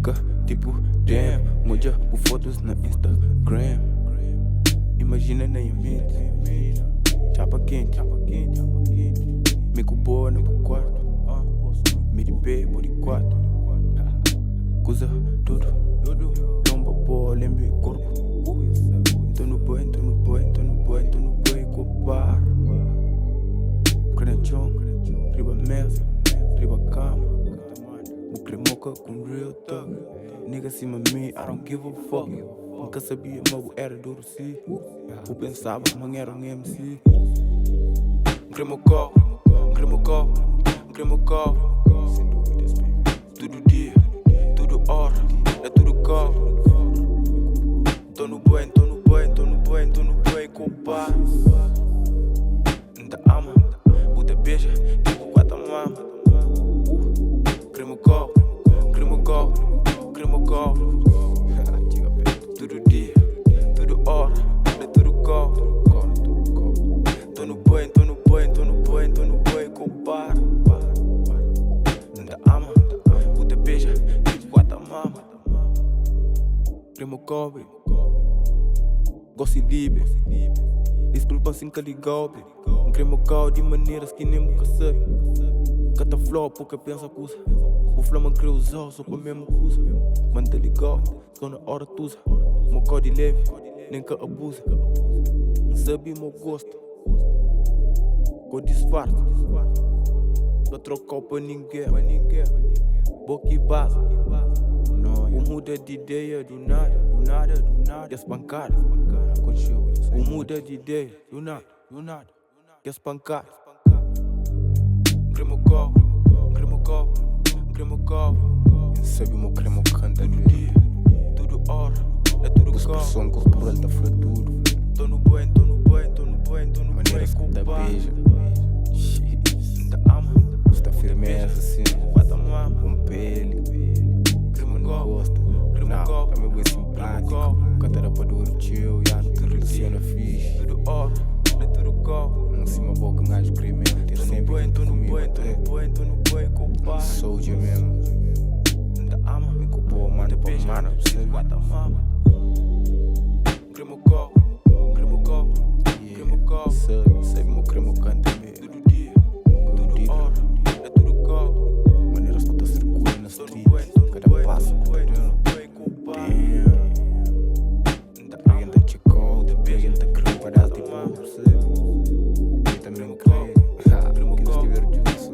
Fica tipo damn, moja por fotos na Instagram. Imagina nem mente, chapa quente, mico boa no quarto, midi pé, body 4, coisa tudo, lomba boa, lembre corpo. Tô no boi, copar. Crenachão, riba mesa, riba cama. Bucle moca com real talk. Nigga cima me, I don't give a fuck. Nunca sabia, mas eu era duro sim. Eu pensava, mas era MC. Cremo cobre, sem dúvidas, tudo dia, tudo hora, é tudo cobre. Tô no boi, copar. Ainda ama, puta beija, tipo Guatemala. Cremo cobre. Tudo dia, tudo hora, é tudo cobre. Tô no boi, copar. Ainda ama, puta beija, tipo Guatemala. Cremo cobre, gosto livre. Desculpa assim que ligobre. Cremo cobre de maneiras que nem nunca sabe. Cata flow, pouca pensa que usa. O flama creu usar, só pra mesmo usa. Manda ligado, só na hora tu usa. Meu código leve, nem que abusa. Sabe meu gosto, com disfarce. Pra trocar pra ninguém. Boca e base. O muda de ideia do nada. Espancar. O muda de ideia do nada. Espancar. Cremo cobre. Sabe o meu cremo canta tudo dia, tudo hora, é tudo cobre. Expressão corporal da fratura. Tô no boi, maneiras que dá beija. Ainda ama, está firmeza assim. Com pele, cremo não gosta. Não, também bem simpático. Catara para duro chill, já não te relaciona fixe. Tudo hora, é tudo cobre. Não cima boca, um gajo cremento. Ter sempre gente comigo até. Soldier mesmo. Ainda ama, me culpou, mano, pra mano, você Guatemala. Cremo cobre. Sabe meu cremo canta mesmo. Tudo dia, tudo hora, é tudo cobre. Maneiras que tu circula na street, cada passo, damn. Ainda checou, ainda creme para dar tipo, você. Eu também creio, que eles tiveram disso.